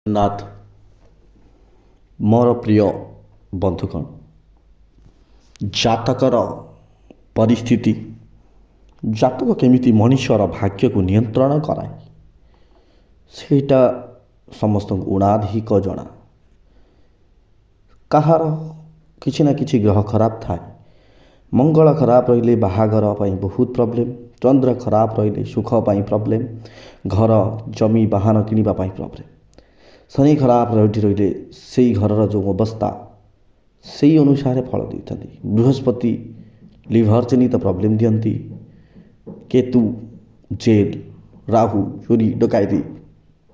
ନାଥ ମୋର ପ୍ରିୟ ବନ୍ଧୁଗଣ, ଜାତକର ପରିସ୍ଥିତି, ଜାତକ କେମିତି ମଣିଷର ଭାଗ୍ୟକୁ ନିୟନ୍ତ୍ରଣ କରାଏ ସେଇଟା ସମସ୍ତଙ୍କୁ ଉଣାଧିକ ଜଣା। କାହାର କିଛି ନା କିଛି ଗ୍ରହ ଖରାପ ଥାଏ। ମଙ୍ଗଳ ଖରାପ ରହିଲେ ବାହାଘର ପାଇଁ ବହୁତ ପ୍ରୋବ୍ଲେମ୍, ଚନ୍ଦ୍ର ଖରାପ ରହିଲେ ସୁଖ ପାଇଁ ପ୍ରୋବ୍ଲେମ୍, ଘର ଜମି ବାହନ କିଣିବା ପାଇଁ ପ୍ରୋବ୍ଲେମ୍। ଶନି ଖରାପ ରହିଲେ ସେଇ ଘରର ଯେଉଁ ଅବସ୍ଥା ସେଇ ଅନୁସାରେ ଫଳ ଦେଇଥାନ୍ତି। ବୃହସ୍ପତି ଲିଭର ଜନିତ ପ୍ରୋବ୍ଲେମ୍ ଦିଅନ୍ତି, କେତୁ ଜେଲ୍, ରାହୁ ଚୋରି ଡକାୟତି,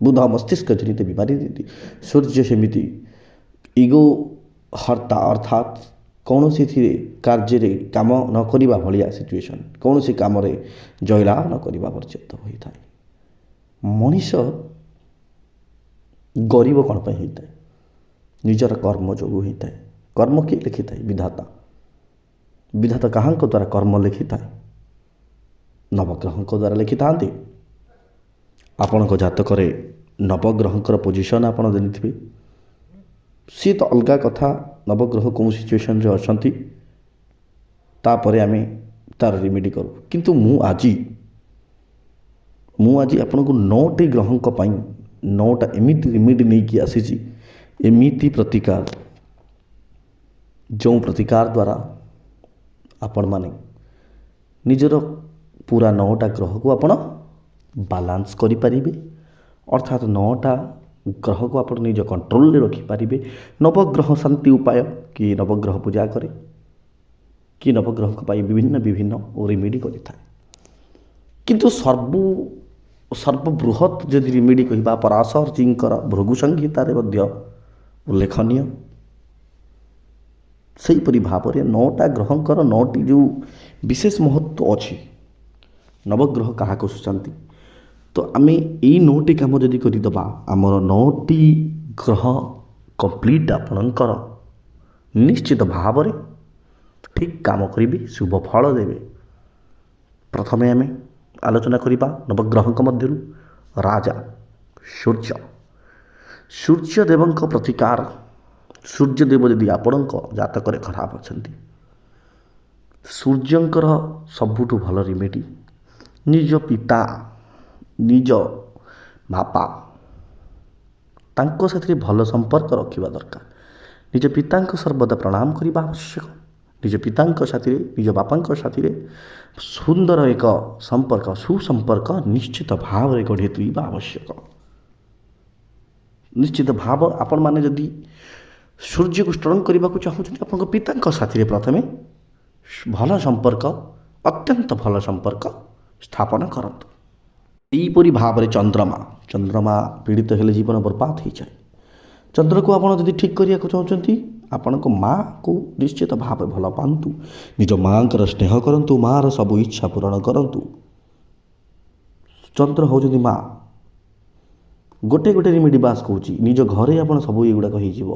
ବୁଧ ମସ୍ତିଷ୍କ ଜନିତ ବିମାରୀ ଦିଅନ୍ତି। ସୂର୍ଯ୍ୟ ସେମିତି ଇଗୋ ହର୍ତ୍ତା, ଅର୍ଥାତ୍ କୌଣସିଥିରେ କାର୍ଯ୍ୟରେ କାମ ନ କରିବା ଭଳିଆ ସିଚୁଏସନ୍, କୌଣସି କାମରେ ଜୟଲାଭ ନ କରିବା ପର୍ଯ୍ୟନ୍ତ ହୋଇଥାଏ। ମଣିଷ ଗରିବ କ'ଣ ପାଇଁ ହୋଇଥାଏ? ନିଜର କର୍ମ ଯୋଗୁଁ ହୋଇଥାଏ। କର୍ମ କିଏ ଲେଖିଥାଏ? ବିଧାତା। ବିଧାତା କାହାଙ୍କ ଦ୍ୱାରା କର୍ମ ଲେଖିଥାଏ? ନବଗ୍ରହଙ୍କ ଦ୍ୱାରା ଲେଖିଥାନ୍ତି। ଆପଣଙ୍କ ଜାତକରେ ନବଗ୍ରହଙ୍କର ପୋଜିସନ୍ ଆପଣ ଜାଣିଥିବେ। ସିଏ ତ ଅଲଗା କଥା, ନବଗ୍ରହ କେଉଁ ସିଚୁଏସନ୍ରେ ଅଛନ୍ତି ତାପରେ ଆମେ ତା'ର ରେମିଡ଼ି କରୁ। କିନ୍ତୁ ମୁଁ ଆଜି ଆପଣଙ୍କୁ 9ଟି ଗ୍ରହଙ୍କ ପାଇଁ 9ଟା ଏମିତି ରେମିଡ଼ି ନେଇକି ଆସିଛି, ଏମିତି ପ୍ରତିକାର, ଯେଉଁ ପ୍ରତିକାର ଦ୍ୱାରା ଆପଣମାନେ ନିଜର ପୁରା 9ଟା ଗ୍ରହକୁ ଆପଣ ବାଲାନ୍ସ କରିପାରିବେ। ଅର୍ଥାତ୍ 9ଟା ଗ୍ରହକୁ ଆପଣ ନିଜ କଣ୍ଟ୍ରୋଲରେ ରଖିପାରିବେ। ନବଗ୍ରହ ଶାନ୍ତି ଉପାୟ, କି ନବଗ୍ରହ ପୂଜା କରେ, କି ନବଗ୍ରହଙ୍କ ପାଇଁ ବିଭିନ୍ନ ରେମିଡ଼ି କରିଥାଏ। କିନ୍ତୁ ସର୍ବବୃହତ୍ ଯଦି ରେମିଡ଼ି କହିବା, ପରାଶରଜୀଙ୍କର ଭୃଗୁ ସଂହିତାରେ ମଧ୍ୟ ଉଲ୍ଲେଖନୀୟ। ସେହିପରି ଭାବରେ 9ଟା ଗ୍ରହଙ୍କର 9ଟି ଯେଉଁ ବିଶେଷ ମହତ୍ତ୍ୱ ଅଛି, ନବଗ୍ରହ କାହାକୁ ସୂଚାନ୍ତି, ତ ଆମେ ଏଇ 9ଟି କାମ ଯଦି କରିଦେବା, ଆମର 9ଟି ଗ୍ରହ କମ୍ପ୍ଲିଟ୍ ଆପଣଙ୍କର ନିଶ୍ଚିତ ଭାବରେ ଠିକ୍ କାମ କରିବେ, ଶୁଭ ଫଳ ଦେବେ। ପ୍ରଥମେ ଆମେ ଆଲୋଚନା କରିବା ନବଗ୍ରହଙ୍କ ମଧ୍ୟରୁ ରାଜା ସୂର୍ଯ୍ୟ। ସୂର୍ଯ୍ୟଦେବଙ୍କ ପ୍ରତିକାର। ସୂର୍ଯ୍ୟଦେବ ଯଦି ଆପଣଙ୍କ ଜାତକରେ ଖରାପ ଅଛନ୍ତି, ସୂର୍ଯ୍ୟଙ୍କର ସବୁଠୁ ଭଲ ରେମିଡ଼ି ନିଜ ପିତା, ନିଜ ବାପା, ତାଙ୍କ ସାଥିରେ ଭଲ ସମ୍ପର୍କ ରଖିବା ଦରକାର। ନିଜ ପିତାଙ୍କୁ ସର୍ବଦା ପ୍ରଣାମ କରିବା ଆବଶ୍ୟକ। ନିଜ ପିତାଙ୍କ ସାଥିରେ, ନିଜ ବାପାଙ୍କ ସାଥିରେ ସୁନ୍ଦର ଏକ ସମ୍ପର୍କ, ସୁସମ୍ପର୍କ ନିଶ୍ଚିତ ଭାବରେ ଗଢ଼ି ତୁଳିବା ଆବଶ୍ୟକ। ନିଶ୍ଚିତ ଭାବ ଆପଣମାନେ ଯଦି ସୂର୍ଯ୍ୟକୁ ଷ୍ଟ୍ରଙ୍ଗ କରିବାକୁ ଚାହୁଁଛନ୍ତି, ଆପଣଙ୍କ ପିତାଙ୍କ ସାଥିରେ ପ୍ରଥମେ ଭଲ ସମ୍ପର୍କ, ଅତ୍ୟନ୍ତ ଭଲ ସମ୍ପର୍କ ସ୍ଥାପନ କରନ୍ତୁ। ଏହିପରି ଭାବରେ ଚନ୍ଦ୍ରମା ପୀଡ଼ିତ ହେଲେ ଜୀବନ ବର୍ବାଦ ହୋଇଯାଏ। ଚନ୍ଦ୍ରକୁ ଆପଣ ଯଦି ଠିକ୍ କରିବାକୁ ଚାହୁଁଛନ୍ତି, ଆପଣଙ୍କ ମାଆକୁ ନିଶ୍ଚିତ ଭାବେ ଭଲ ପାଆନ୍ତୁ, ନିଜ ମାଆଙ୍କର ସ୍ନେହ କରନ୍ତୁ, ମାଆର ସବୁ ଇଚ୍ଛା ପୂରଣ କରନ୍ତୁ। ଚନ୍ଦ୍ର ହେଉଛନ୍ତି ମା। ଗୋଟେ ରେମିଡ଼ି ବାସ୍ କହୁଛି, ନିଜ ଘରେ ଆପଣ ସବୁ ଏଗୁଡ଼ାକ ହେଇଯିବ।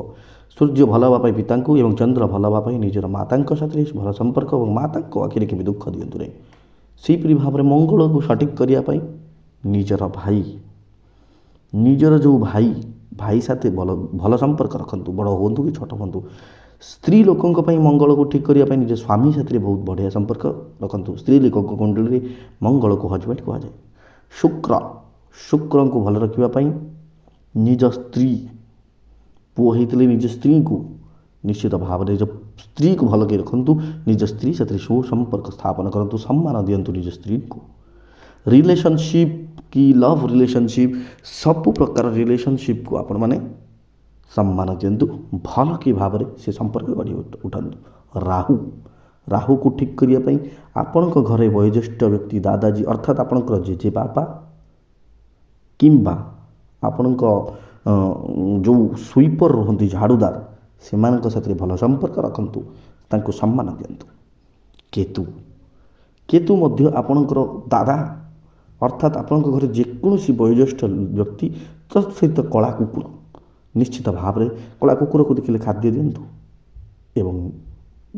ସୂର୍ଯ୍ୟ ଭଲ ହେବା ପାଇଁ ପିତାଙ୍କୁ ଏବଂ ଚନ୍ଦ୍ର ଭଲ ହେବା ପାଇଁ ନିଜର ମାତାଙ୍କ ସାଥିରେ ଭଲ ସମ୍ପର୍କ, ଏବଂ ମାତାଙ୍କ ଆଖିରେ କେବେ ଦୁଃଖ ଦିଅନ୍ତୁ ନାହିଁ। ସେହିପରି ଭାବରେ ମଙ୍ଗଳକୁ ସଠିକ୍ କରିବା ପାଇଁ ନିଜର ଯେଉଁ ଭାଇ ସାଥେ ଭଲ ସମ୍ପର୍କ ରଖନ୍ତୁ, ବଡ଼ ହୁଅନ୍ତୁ କି ଛୋଟ ହୁଅନ୍ତୁ। ସ୍ତ୍ରୀ ଲୋକଙ୍କ ପାଇଁ ମଙ୍ଗଳକୁ ଠିକ୍ କରିବା ପାଇଁ ନିଜ ସ୍ୱାମୀ ସାଥିରେ ବହୁତ ବଢ଼ିଆ ସମ୍ପର୍କ ରଖନ୍ତୁ। ସ୍ତ୍ରୀ ଲୋକଙ୍କ କୁଣ୍ଡଳୀରେ ମଙ୍ଗଳକୁ ହଜବେଣ୍ଡ କୁହାଯାଏ। ଶୁକ୍ରଙ୍କୁ ଭଲ ରଖିବା ପାଇଁ ନିଜ ସ୍ତ୍ରୀ, ପୁଅ ହେଇଥିଲେ ନିଜ ସ୍ତ୍ରୀଙ୍କୁ ନିଶ୍ଚିତ ଭାବରେ ନିଜ ସ୍ତ୍ରୀକୁ ଭଲକି ରଖନ୍ତୁ। ନିଜ ସ୍ତ୍ରୀ ସାଥିରେ ସୁସମ୍ପର୍କ ସ୍ଥାପନ କରନ୍ତୁ, ସମ୍ମାନ ଦିଅନ୍ତୁ ନିଜ ସ୍ତ୍ରୀକୁ। ରିଲେସନସିପ୍ କି ଲଭ୍ ରିଲେସନସିପ୍, ସବୁ ପ୍ରକାର ରିଲେସନସିପ୍କୁ ଆପଣମାନେ ସମ୍ମାନ ଦିଅନ୍ତୁ, ଭଲ କି ଭାବରେ ସେ ସମ୍ପର୍କ ଗଢ଼ି ଉଠାନ୍ତୁ। ରାହୁକୁ ଠିକ୍ କରିବା ପାଇଁ ଆପଣଙ୍କ ଘରେ ବୟୋଜ୍ୟେଷ୍ଠ ବ୍ୟକ୍ତି, ଦାଦାଜୀ ଅର୍ଥାତ୍ ଆପଣଙ୍କର ଜେଜେବାପା କିମ୍ବା ଆପଣଙ୍କ ଯେଉଁ ସୁଇପର ରୁହନ୍ତି, ଝାଡ଼ୁଦାର, ସେମାନଙ୍କ ସାଥିରେ ଭଲ ସମ୍ପର୍କ ରଖନ୍ତୁ, ତାଙ୍କୁ ସମ୍ମାନ ଦିଅନ୍ତୁ। କେତୁ ମଧ୍ୟ ଆପଣଙ୍କର ଦାଦା, ଅର୍ଥାତ୍ ଆପଣଙ୍କ ଘରେ ଯେକୌଣସି ବୟୋଜ୍ୟେଷ୍ଠ ବ୍ୟକ୍ତି, ତତ୍ ସହିତ କଳା କୁକୁର, ନିଶ୍ଚିତ ଭାବରେ କଳା କୁକୁରକୁ ଦେଖିଲେ ଖାଦ୍ୟ ଦିଅନ୍ତୁ। ଏବଂ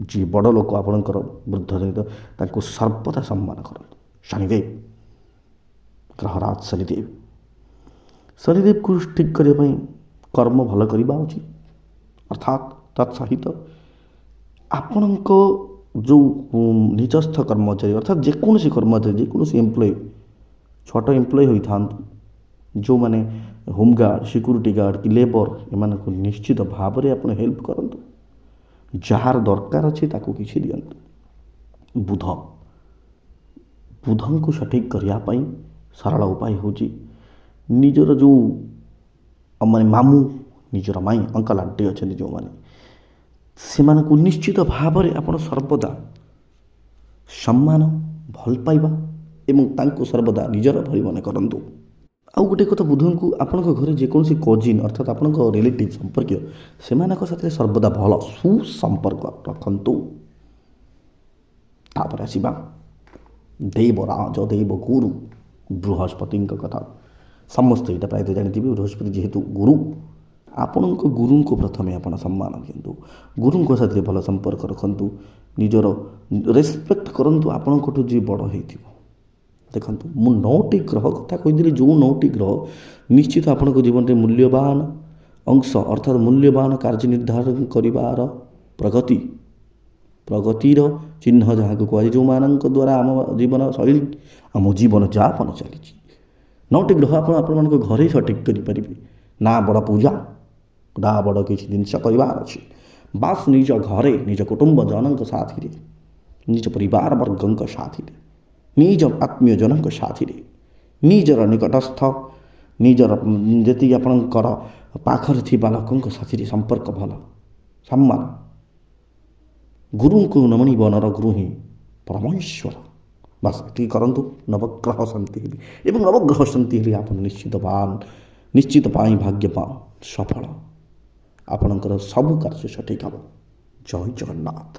ଯିଏ ବଡ଼ ଲୋକ ଆପଣଙ୍କର ବୃଦ୍ଧ ଜନିତ, ତାଙ୍କୁ ସର୍ବଦା ସମ୍ମାନ କରନ୍ତୁ। ଶନିଦେବ, ଗ୍ରହରାଜ ଶନିଦେବକୁ ଠିକ୍ କରିବା ପାଇଁ କର୍ମ ଭଲ କରିବା ଉଚିତ। ଅର୍ଥାତ୍ ତତ୍ସହିତ ଆପଣଙ୍କ ଯେଉଁ ନିଜସ୍ଥ କର୍ମଚାରୀ ଅର୍ଥାତ୍ ଯେକୌଣସି କର୍ମଚାରୀ ଯେକୌଣସି ଏମ୍ପ୍ଲୟ ଛୋଟ ଏମ୍ପ୍ଲୟ ହୋଇଥାନ୍ତୁ, ଯେଉଁମାନେ ହୋମଗାର୍ଡ଼ ସିକ୍ୟୁରିଟି ଗାର୍ଡ଼ କି ଲେବର ଏମାନଙ୍କୁ ନିଶ୍ଚିତ ଭାବରେ ଆପଣ ହେଲ୍ପ କରନ୍ତୁ। ଯାହାର ଦରକାର ଅଛି ତାକୁ କିଛି ଦିଅନ୍ତୁ। ବୁଧଙ୍କୁ ସଠିକ୍ କରିବା ପାଇଁ ସରଳ ଉପାୟ ହେଉଛି ନିଜର ଯେଉଁ ମାନେ ମାମୁଁ ନିଜର ମାଇଁ ଅଙ୍କଲ ଆଣ୍ଟି ଅଛନ୍ତି ଯେଉଁମାନେ ସେମାନଙ୍କୁ ନିଶ୍ଚିତ ଭାବରେ ଆପଣ ସର୍ବଦା ସମ୍ମାନ ଭଲ ପାଇବା ଏବଂ ତାଙ୍କୁ ସର୍ବଦା ନିଜର ଭଳି ମନେ କରନ୍ତୁ। ଆଉ ଗୋଟେ କଥା, ବୁଧଙ୍କୁ ଆପଣଙ୍କ ଘରେ ଯେକୌଣସି କଜିନ୍ ଅର୍ଥାତ୍ ଆପଣଙ୍କ ରିଲେଟିଭ୍ ସମ୍ପର୍କୀୟ ସେମାନଙ୍କ ସାଥିରେ ସର୍ବଦା ଭଲ ସୁସମ୍ପର୍କ ରଖନ୍ତୁ। ତାପରେ ଆସିବା ଦେବରାଜ ଦେବଗୁରୁ ବୃହସ୍ପତିଙ୍କ କଥା। ସମସ୍ତେ ଏଇଟା ପ୍ରାୟତଃ ଜାଣିଥିବେ, ବୃହସ୍ପତି ଯେହେତୁ ଗୁରୁ, ଆପଣଙ୍କ ଗୁରୁଙ୍କୁ ପ୍ରଥମେ ଆପଣ ସମ୍ମାନ ଦିଅନ୍ତୁ। ଗୁରୁଙ୍କ ସାଥିରେ ଭଲ ସମ୍ପର୍କ ରଖନ୍ତୁ, ନିଜର ରେସ୍ପେକ୍ଟ କରନ୍ତୁ ଆପଣଙ୍କଠୁ ଯିଏ ବଡ଼ ହେଇଥିବ। ଦେଖନ୍ତୁ, ମୁଁ 9ଟି ଗ୍ରହ କଥା କହିଦେଲି, ଯେଉଁ 9ଟି ଗ୍ରହ ନିଶ୍ଚିତ ଆପଣଙ୍କ ଜୀବନରେ ମୂଲ୍ୟବାନ ଅଂଶ ଅର୍ଥାତ୍ ମୂଲ୍ୟବାନ କାର୍ଯ୍ୟ ନିର୍ଦ୍ଧାରଣ କରିବାର ପ୍ରଗତିର ଚିହ୍ନ ଯାହାକୁ କୁହାଯାଏ, ଯେଉଁମାନଙ୍କ ଦ୍ୱାରା ଆମ ଜୀବନ ଶୈଳୀ ଆମ ଜୀବନଯାପନ ଚାଲିଛି। 9ଟି ଗ୍ରହ ଆପଣମାନଙ୍କ ଘରେ ସଠିକ୍ କରିପାରିବେ। ନା ବଡ଼ ପୂଜା, ନା ବଡ଼ କିଛି ଜିନିଷ କରିବାର ଅଛି, ବାସ୍ ନିଜ ଘରେ ନିଜ କୁଟୁମ୍ବଜନଙ୍କ ସାଥିରେ, ନିଜ ପରିବାର ବର୍ଗଙ୍କ ସାଥିରେ, ନିଜ ଆତ୍ମୀୟଜନଙ୍କ ସାଥିରେ, ନିଜର ନିକଟସ୍ଥ ନିଜର ଯେତିକି ଆପଣଙ୍କର ପାଖରେ ଥିବା ଲୋକଙ୍କ ସାଥିରେ ସମ୍ପର୍କ ଭଲ, ସମ୍ମାନ। ଗୁରୁଙ୍କୁ ନମଣିବ ନର ଗୁରୁ ହିଁ ପରମେଶ୍ୱର। ବାସ୍ ଏତିକି କରନ୍ତୁ, ନବଗ୍ରହ ଶାନ୍ତି ହେବେ ଏବଂ ନବଗ୍ରହ ଶାନ୍ତି ହେଲେ ଆପଣ ନିଶ୍ଚିତ ପାଇଁ ଭାଗ୍ୟବାନ, ସଫଳ, ଆପଣଙ୍କର ସବୁ କାର୍ଯ୍ୟ ସଠିକ୍ ହେବ। ଜୟ ଜଗନ୍ନାଥ।